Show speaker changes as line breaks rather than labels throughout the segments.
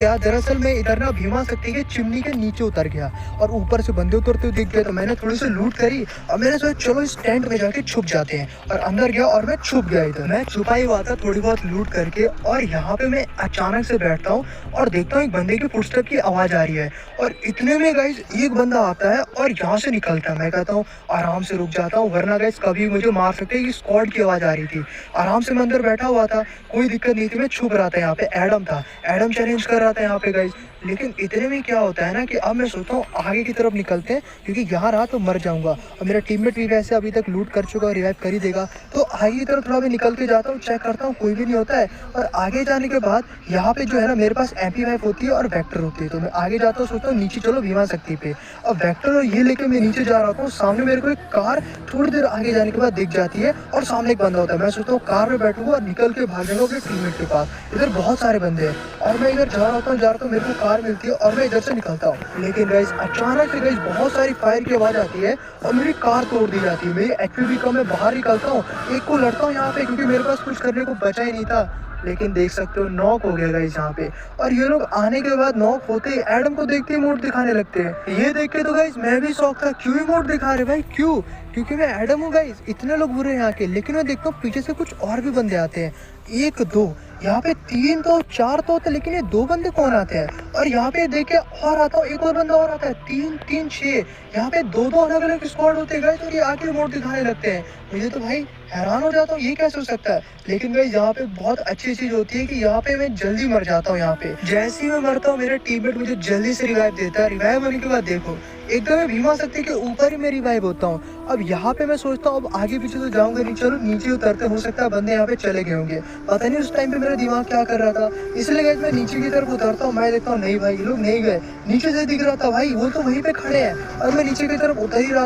क्या दरअसल मैं इधर ना भीमा शक्ति के चिमनी के नीचे उतर गया और ऊपर से बंदे उतरते हुए दिख गए, तो मैंने थोड़ी सी लूट करी और मैंने सोचा चलो इस टेंट में जाके छुप जाते हैं। और अंदर गया और मैं छुप गया। इधर मैं छुपा ही हुआ था थोड़ी बहुत लूट करके, और यहाँ पे मैं अचानक से बैठता हूँ और देखता हूँ एक बंदे की फुटस्टेप की आवाज आ रही है। और इतने में गाइस एक बंदा आता है और यहाँ से निकलता है। मैं कहता हूँ आराम से रुक जाता हूँ, वरना गाइस कभी मुझे मार सकते हैं। ये स्क्वाड की आवाज आ रही थी। आराम से मैं अंदर बैठा हुआ था, कोई दिक्कत नहीं थी। मैं छुप रहा था। यहाँ पे एडम था, एडम चैलेंज कर रहा था यहाँ पे गाइस। लेकिन इतने में क्या होता है ना कि अब मैं सोचता हूँ आगे की तरफ निकलते हैं, क्योंकि यहाँ रहा तो मर जाऊंगा। और मेरा टीममेट भी वैसे अभी तक लूट कर चुका है, रिवाइव कर ही देगा। तो आगे की तरफ थोड़ा मैं निकल के जाता हूँ, चेक करता हूँ कोई भी नहीं होता है। और आगे जाने के बाद यहाँ पे जो है ना मेरे पास MP5 होती है और वेक्टर होती है। तो मैं आगे जाता हूँ, सोचता हूँ नीचे चलो भीमा शक्ति पे। अब वेक्टर और ये लेके मैं नीचे जा रहा हूँ, सामने मेरे को एक कार थोड़ी देर आगे जाने के बाद दिख जाती है और सामने एक बंदा होता है। मैं सोचता हूँ कार में बैठूंगा और निकल के भागूंगा अपने टीममेट के पास। इधर बहुत सारे बंदे हैं और मैं इधर जा रहा हूँ, मेरे को कार मिलती है और मैं इधर से निकलता हूँ। लेकिन गाइस अचानक से गाइस बहुत सारी फायर की आवाज आती है और मेरी कार तोड़ दी जाती है। मेरी एक्टिविटी का मैं बाहर निकलता हूँ, एक को लड़ता हूँ यहाँ पे, क्योंकि मेरे पास कुछ करने को बचा ही नहीं था। लेकिन देख सकते हो नॉक हो गया गाइस यहाँ पे। और ये लोग आने के बाद नॉक होते ही एडम को देखते ही इमोट दिखाने लगते हैं। ये देख के तो गाइस मैं भी शौक था, क्यों इमोट दिखा रहे भाई, क्यों? क्योंकि मैं एडम हूँ गाइस। इतने लोग बुरे हैं यहाँ के। लेकिन मैं देखता हूँ पीछे से कुछ और भी बंदे आते हैं, एक दो, यहाँ पे तीन तो चार तो होते, लेकिन ये दो बंदे कौन आते हैं? और यहाँ पे देखे और आता हूँ, एक और बंदा और आता है, तीन तीन छह। यहाँ पे दो दो अलग अलग स्क्वाड होते हैं गाइस, और ये आके इमोट दिखाने लगते हैं। मुझे तो भाई हैरान हो जाता हूँ, ये कैसे हो सकता है? लेकिन गाइस यहाँ पे बहुत अच्छी चीज होती है कि यहाँ पे मैं जल्दी मर जाता हूँ। यहाँ पे जैसे ही मैं मरता हूँ मेरा टीममेट मुझे जल्दी से रिवाइव देता है। रिवाइव होने के बाद देखो एकदम मैं भीमा शक्ति के ऊपर ही मैं रिवाइव होता हूँ। अब यहाँ पे मैं सोचता हूँ अब आगे पीछे तो जाऊंगा नहीं, चलो नीचे उतरते, हो सकता है बंदे यहाँ पे चले गए होंगे। पता नहीं उस टाइम पे मेरा दिमाग क्या कर रहा था, इसलिए गाइस मैं नीचे की तरफ उतरता हूँ। मैं देखता हूँ नहीं भाई ये लोग नहीं गए, नीचे से दिख रहा था भाई वो तो वहीं पे खड़े हैं। और मैं नीचे की तरफ उतर ही रहा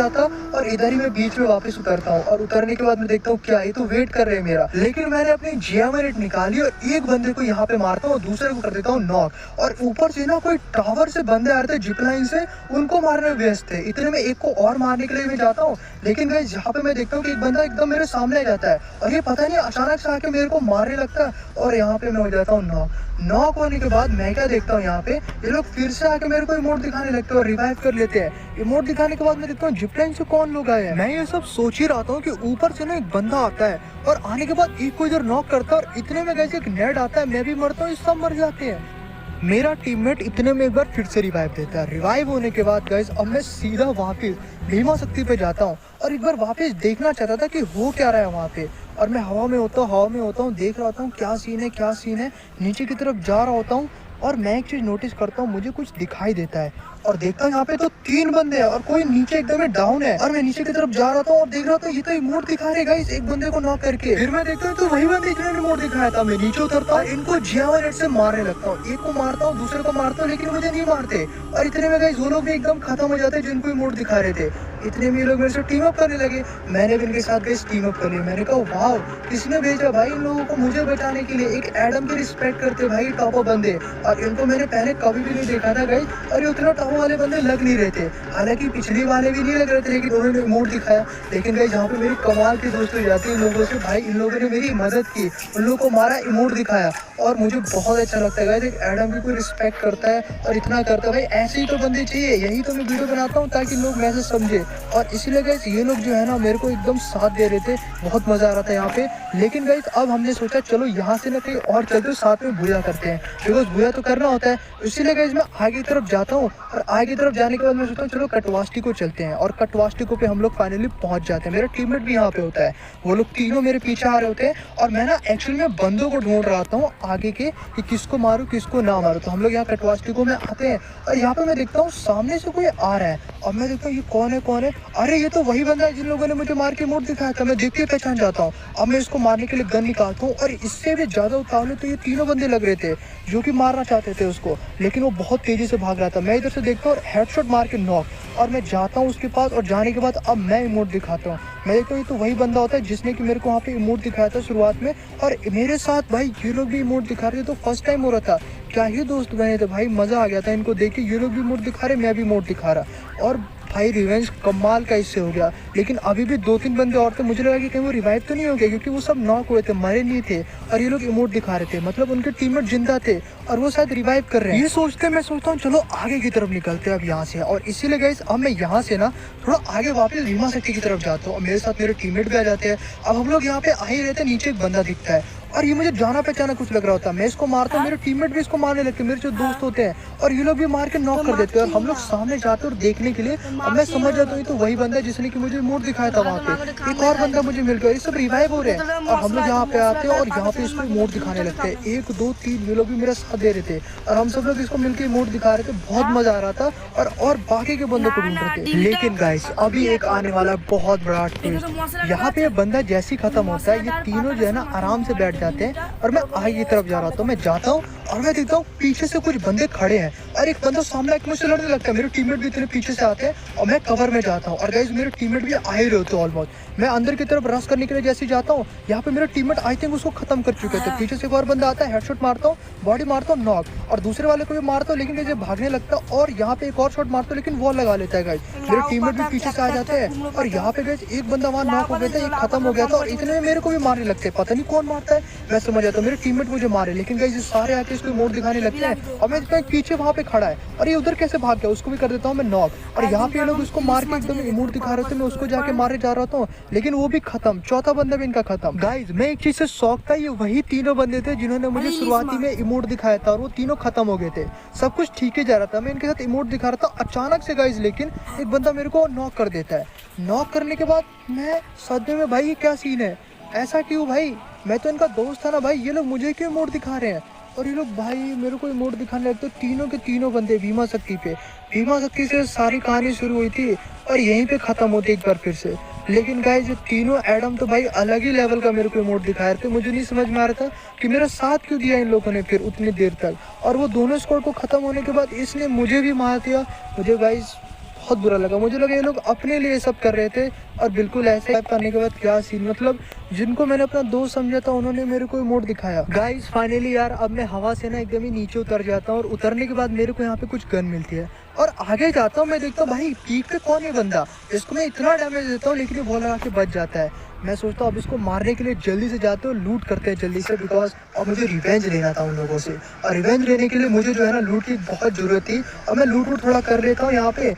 था और इधर ही मैं बीच में वापस उतरता हूँ। और उतरने के बाद मैं देखता हूँ क्या ये तो वेट कर रहे हैं मेरा। लेकिन मैंने अपनी GM8 निकाली और एक बंदे को यहाँ पे मारता हूँ, दूसरे को कर देता हूँ नॉक। और ऊपर से ना कोई टावर से बंदे आ रहे थे जिप लाइन से, उनको मारने में व्यस्त थे। इतने में एक को और मारने के लिए मैं जाता हूँ, लेकिन गाइस यहाँ पे मैं देखता हूँ कि एक बंदा एकदम मेरे सामने आ जाता है और ये पता नहीं अचानक से आके मेरे को मारने लगता है। और यहाँ पे मैं हो जाता हूँ नॉक। नॉक होने के बाद मैं क्या देखता हूँ, यहाँ पे ये लोग फिर से आके मेरे को इमोट दिखाने लगते हैं और रिवाइव कर लेते हैं। इमोट दिखाने के बाद मैं देखता हूँ जिप लाइन से कौन लोग आए हैं। मैं ये सब सोच ही रहा हूँ कि ऊपर से ना एक बंदा आता है और आने के बाद एक को इधर नॉक करता है और इतने में गाइस एक नेड आता है, मैं भी मरता हूँ, सब मर जाते हैं। मेरा टीममेट इतने में एक बार फिर से रिवाइव देता है। रिवाइव होने के बाद गाइस अब मैं सीधा वापस भीमा शक्ति पे जाता हूँ और एक बार वापस देखना चाहता था कि हो क्या रहा है वहाँ पे। और मैं हवा में होता हूँ, देख रहा हूँ क्या सीन है। नीचे की तरफ जा रहा होता हूँ और मैं एक चीज नोटिस करता हूँ, मुझे कुछ दिखाई देता है और देखता हूँ यहाँ पे तो तीन बंदे हैं और कोई नीचे एकदम डाउन है। और मैं नीचे की तरफ जा रहा था और देख रहा था ये तो इमोट दिखा रहे गाइस एक बंदे को नॉक करके। फिर मैं देखता हूँ तो वही बंदे जिन्होंने इमोट दिखाया था। मैं नीचे उतरता हूँ, इनको GM8 से मारने लगता हूँ, एक को मारता हूँ, दूसरे को मारता हूँ, लेकिन मुझे नहीं मारते। और इतने में गाइस वो लोग भी एकदम खत्म हो जाते जिनको इमोट दिखा रहे थे। इतने में ये लोग मेरे से टीम अप करने लगे। मैंने भी इनके साथ गाइस टीम अप कर लिया। मैंने कहा वाह किसने भेजा भाई इन लोगों को मुझे बचाने के लिए। एक एडम की रिस्पेक्ट करते भाई टॉप अप बंदे, और इनको मैंने पहले कभी भी नहीं देखा था गाइस। और ये उतना टॉप वाले बंदे लग नहीं रहे थे, हालांकि पिछले वाले भी नहीं लग रहे थे, लेकिन उन्होंने इमोट दिखाया। लेकिन गाइस यहाँ पे मेरी कमाल की दोस्ती हो जाती है इन लोगों से। भाई इन लोगों ने मेरी मदद की, उन लोगों को मारा, इमोट दिखाया और मुझे बहुत अच्छा लगता है गाइस एक एडम की कोई रिस्पेक्ट करता है और इतना करता है। भाई ऐसे ही तो बंदे चाहिए, यही तो मैं वीडियो बनाता हूँ ताकि लोग मैसेज समझे। और इसीलिए गाइस ये लोग जो है ना मेरे को एकदम साथ दे रहे थे, बहुत मजा आ रहा था यहाँ पे। लेकिन गाइस अब हमने सोचा चलो यहाँ से ना कहीं और चलते साथ में भूया करते हैं, बिकॉज भूया तो करना होता है। इसीलिए गाइस मैं आगे की तरफ जाता हूँ और आगे की तरफ जाने के बाद मैं सोचता हूँ चलो कटवास्टी को चलते हैं। और कटवास्टी को पे हम लोग फाइनली पहुंच जाते हैं। मेरा टीममेट भी यहाँ पे होता है, वो लोग तीनों मेरे पीछे आ रहे होते हैं और मैं ना एक्चुअली में बंदों को ढूंढ रहा हूँ आगे के कि किसको मारूं किसको ना मारूं। तो हम लोग यहाँ कटवास्टी को में आते हैं और यहाँ पे मैं देखता हूँ सामने से कोई आ रहा है और मैं देखता हूँ ये कौन है। अरे ये तो वही बंदा है जिन लोगों ने मुझे मार के इमोट दिखाया था। मैं देखते ही पहचान जाता हूँ। अब मैं इसको मारने के लिए गन निकालता हूँ और इससे भी ज्यादा उतावले तो ये तीनों बंदे लग रहे थे जो कि मारना चाहते थे उसको, लेकिन वो बहुत तेजी से भाग रहा था। मैं इधर से देखता हूँ और हेडशॉट मार के नॉक, और मैं जाता हूँ उसके पास और जाने के बाद अब मैं इमोट दिखाता हूँ। मैं देखता हूँ ये तो वही बंदा होता है जिसने कि मेरे को वहाँ पे इमोट दिखाया था शुरुआत में, और मेरे साथ भाई ये लोग भी इमोट दिखा रहे थे। तो फर्स्ट टाइम हो रहा था, क्या ही दोस्त बने थे भाई, मजा आ गया था इनको देख के। ये लोग भी इमोट दिखा रहे, मैं भी इमोट दिखा रहा। और भाई रिवेंज कमाल का इससे हो गया। लेकिन अभी भी 2-3 बंदे और थे, मुझे लगा कि कहीं वो रिवाइव तो नहीं हो गए, क्योंकि वो सब नॉक हुए थे, मरे नहीं थे। और ये लोग इमोट दिखा रहे थे, मतलब उनके टीममेट जिंदा थे और वो शायद रिवाइव कर रहे हैं। ये सोचते मैं सोचता हूँ चलो आगे की तरफ निकलते हैं अब यहाँ से। और इसीलिए गाइस अब मैं यहाँ से ना थोड़ा आगे वापस भीमा शक्ति की तरफ जाता हूँ और मेरे साथ मेरे टीममेट भी आ जाते हैं। अब हम लोग यहाँ पे आ ही रहते हैं, नीचे एक बंदा दिखता है और ये मुझे जाना पहचाना कुछ लग रहा होता है। मैं इसको मारता हूँ, मेरे टीममेट भी इसको मारने लगते हैं, मेरे जो दोस्त होते हैं, और ये लोग भी मार के नॉक कर देते हैं। और हम लोग सामने जाते हैं और देखने के लिए, अब मैं समझ जाता हूँ तो वही बंदा है जिसने कि मुझे मोड दिखाया था वहाँ पे। एक और बंदा मुझे मिल गया, ये सब रिवाइव हो रहे हैं और हम लोग यहाँ पे आते हैं और यहाँ पे इसको मोड दिखाने लगते हैं। 1 2 3 ये लोग भी मेरा साथ दे रहे थे और हम सब लोग इसको मिलकर मोड दिखा रहे थे। बहुत मजा आ रहा था और बाकी के बंदों को ढूंढ रहे थे। लेकिन गाइस अभी एक आने वाला बहुत बड़ा ट्विस्ट। यहाँ पे बंदा जैसे ही खत्म होता है, ये तीनों जो है ना आराम से बैठ जाते हैं और मैं आगे की तरफ जा रहा था। मैं जाता हूँ और मैं देखता हूँ पीछे से कुछ बंदे खड़े हैं और एक बंदा सामने आके मुझसे लड़ने लगता है। मेरे टीममेट भी इतने पीछे से आते हैं और मैं कवर में जाता हूँ और गाइस मेरे टीममेट भी आ ही रहे होते ऑलमोस्ट। मैं अंदर की तरफ रश करने के लिए जैसे जाता हूँ, यहाँ पे मेरा टीममेट आई थिंक उसको खत्म कर चुके थे। पीछे से एक और बंदा आता है, हेडशॉट मारता हूँ, बॉडी मारता हूँ, नॉक, और दूसरे वाले को भी मारता हूँ लेकिन जैसे भागने लगता है और यहाँ पे एक और शॉट मारता हूँ लेकिन वॉल लगा लेता है गाइस। मेरे टीममेट भी पीछे से आ जाते हैं और यहाँ पे गाइस एक बंदा वहाँ नॉक हो गया था, एक खत्म हो गया था और इतने में मेरे को भी मारने लगते हैं। पता नहीं कौन मारता है, मैं समझ आता हूँ मेरे टीममेट मुझे मारे, लेकिन गाइस ये सारे आके इसको मोड दिखाने लगते हैं और मैं पीछे वहाँ पे खड़ा है और ये उधर कैसे भाग गया, उसको भी कर देता हूँ मैं नॉक। और यहाँ पे ये लोग उसको मार के एकदम इमोट दिखा रहे थे, मैं उसको जाके मारे जा रहा था लेकिन वो भी खत्म। चौथा बंदा भी इनका खत्म। गाइस मैं एक चीज से शौक था, ये वही तीनों बंदे थे जिन्होंने मुझे शुरुआती में इमोट दिखाया था और वो तीनों खत्म हो गए थे। सब कुछ ठीक ही जा रहा था, मैं इनके साथ इमोट दिखा रहा था, अचानक से गाइस लेकिन एक बंदा मेरे को नॉक कर देता है। नॉक करने के बाद मैं सदमे में, भाई ये क्या सीन है, ऐसा क्यों भाई, मैं तो इनका दोस्त था ना भाई, ये लोग मुझे क्यों इमोट दिखा रहे हैं। और ये लोग भाई मेरे को इमोट दिखाने लगते, तीनों के तीनों बंदे भीमा शक्ति पे। भीमा शक्ति से सारी कहानी शुरू हुई थी और यहीं पे खत्म होती एक बार फिर से। लेकिन गाइस ये तीनों एडम तो भाई अलग ही लेवल का मेरे को इमोट दिखा रहे थे। मुझे नहीं समझ में आ रहा था कि मेरा साथ क्यों दिया इन लोगों ने फिर उतनी देर तक, और वो दोनों स्क्वाड को खत्म होने के बाद इसने मुझे भी मार दिया। मुझे गाइस बहुत बुरा लगा, मुझे लगा ये लोग अपने लिए सब कर रहे थे और बिल्कुल ऐसे करने के बाद क्या सीन, मतलब जिनको मैंने अपना दोस्त समझा था उन्होंने मेरे को इमोट दिखाया। गाइस फाइनली यार अब मैं हवा से ना एकदम ही नीचे उतर जाता हूँ और उतरने के बाद मेरे को यहाँ पे कुछ गन मिलती है और आगे जाता हूँ। मैं देखता हूँ भाई पीक पे कौन है बंदा, इसको मैं इतना डैमेज देता हूँ लेकिन ये बॉल लगा के बच जाता है। मैं सोचता हूँ अब इसको मारने के लिए जल्दी से जाते हो, लूट करते हैं जल्दी से, बिकॉज अब मुझे रिवेंज लेना था उन लोगों से और रिवेंज लेने के लिए मुझे जो है ना लूट की बहुत जरूरत थी और मैं लूट थोड़ा कर लेता हूँ यहाँ पे।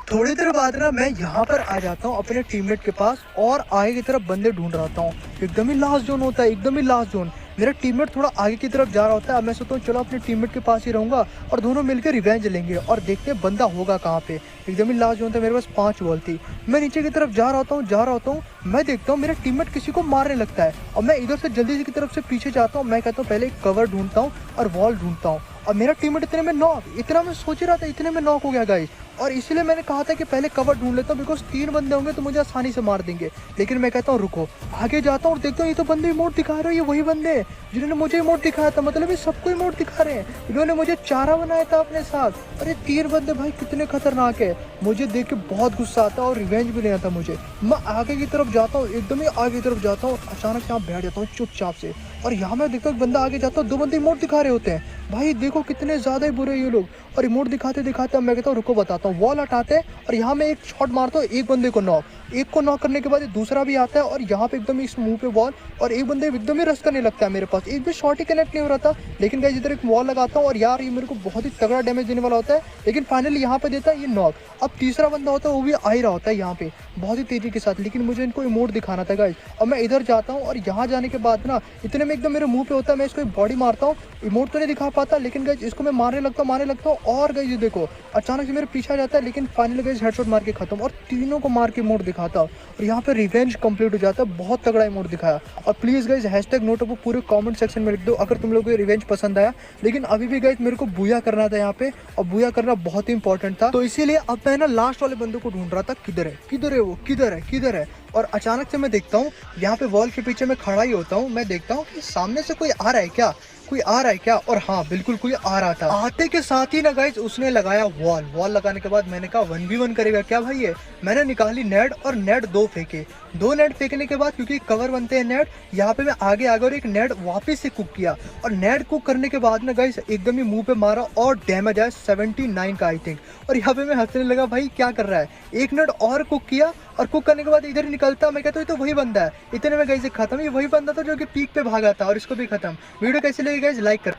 थोड़ी देर बाद ना मैं यहाँ पर आ जाता हूँ अपने टीममेट के पास और आगे की तरफ बंदे ढूंढ रहा हूँ। एकदम ही लास्ट जोन होता है, एकदम ही लास्ट जोन। मेरा टीममेट थोड़ा आगे की तरफ जा रहा होता है, अब मैं सोचता हूँ चलो अपने टीममेट के पास ही रहूंगा और दोनों मिलकर रिवेंज लेंगे और देखते हैं बंदा होगा कहाँ पे। एकदम ही लास्ट जोन था, मेरे पास 5 बॉल थी। मैं नीचे की तरफ जा रहा हूँ, मैं देखता हूँ मेरा टीममेट किसी को मारने लगता है और मैं इधर से जल्दी की तरफ से पीछे जाता हूँ। मैं कहता हूँ पहले एक कवर ढूंढता हूँ और वॉल ढूंढता हूँ और मेरा टीममेट इतने में नॉक, इतना मैं सोच रहा था इतने में नॉक हो गया गाइस। और इसीलिए मैंने कहा था कि पहले कवर ढूंढ लेता हूँ बिकॉज 3 बंदे होंगे तो मुझे आसानी से मार देंगे। लेकिन मैं कहता हूँ रुको, आगे जाता हूँ और देखता हूँ ये तो बंदे इमोट दिखा रहे हो, ये वही बंदे जिन्होंने मुझे इमोट दिखाया था, मतलब ये सबको इमोट दिखा रहे हैं। इन्होंने मुझे चारा बनाया था अपने साथ। अरे 3 बंदे भाई कितने खतरनाक है, मुझे देख के बहुत गुस्सा आता है और रिवेंज भी लेना था मुझे। मैं आगे की तरफ जाता हूँ, एकदम ही आगे की तरफ जाता हूँ, अचानक से यहाँ बैठ जाता हूँ चुपचाप से और यहाँ मैं देखता हूँ बंदा आगे जाता हूँ, 2 बंदे इमोट दिखा रहे होते हैं। भाई देखो कितने ज्यादा ही बुरे ये लोग, और इमोट दिखाते दिखाते मैं कहता हूँ रुको बताता हूँ, वॉल हटाते हैं और यहाँ मैं एक शॉट मारता हूँ, एक बंदे को नॉक, एक को नॉक करने के बाद दूसरा भी आता है और यहाँ पे एकदम इस मुंह पे वॉल और एक बंदे एकदम ही रश करने लगता है मेरे पास। एक भी शॉट ही कनेक्ट नहीं हो रहा था लेकिन गाइस इधर एक वॉल लगाता हूँ और यार ये मेरे को बहुत ही तगड़ा डैमेज देने वाला होता है, लेकिन फाइनली यहाँ पे देता है ये नॉक। अब तीसरा बंदा होता है वो भी आ ही रहा होता है यहाँ पे बहुत ही तेजी के साथ, लेकिन मुझे इनको इमोट दिखाना था गाइस। अब मैं इधर जाता हूँ और यहाँ जाने के बाद ना इतने में एकदम मेरे मुंह पे होता है, मैं इसको बॉडी मारता हूँ, इमोट तो नहीं दिखा पाता लेकिन गाइस इसको मैं मारने लगता हूँ और गाइस ये देखो अचानक से मेरे पीछे आ जाता है, लेकिन फाइनली गाइस हेडशॉट मार के खत्म और तीनों को मार के इमोट दिखाता और यहाँ पे रिवेंज कंप्लीट हो जाता है। बहुत तगड़ा इमोट दिखाया और प्लीज गाइस #NoToPo पूरे कमेंट सेक्शन में लिख दो अगर तुम लोगों को रिवेंज पसंद आया। लेकिन अभी भी गाइस मेरे को बूया करना था यहाँ पे और बूया करना बहुत ही इंपॉर्टेंट था, तो इसीलिए अब मैं ना लास्ट वाले बंदे को ढूंढ रहा था, किधर है वो, किधर है। और अचानक से मैं देखता हूँ यहाँ पे वॉल के पीछे मैं खड़ा ही होता हूँ, मैं देखता हूँ कि सामने से कोई आ रहा है क्या। कोई आ रहा है क्या? और हाँ बिल्कुल कोई आ रहा था। आते के साथ ही ना गाइस उसने लगाया वॉल लगाने के बाद मैंने कहा 1v1 करेगा क्या भाई ये। मैंने निकाली नेट और नेट 2 फेंके। 2 नेट फेंकने के बाद क्योंकि कवर बनते हैं नेट, यहाँ पे मैं आगे आ गया और एक नेट वापस से कुक किया। और नेट कुक करने के बाद ना गाइस एकदम ही मुंह पे मारा और डैमेज आया 79 का आई थिंक। और यहाँ पे मैं हंसने लगा, भाई क्या कर रहा है। एक नेट और कुक किया और कुक करने के बाद इधर ही निकलता, मैं कहता हूँ ये तो वही बंदा है। इतने में गाइस खत्म, ये वही बंदा था जो कि पीक पे भागा था और इसको भी खत्म। वीडियो कैसी लगी गाइस लाइक कर।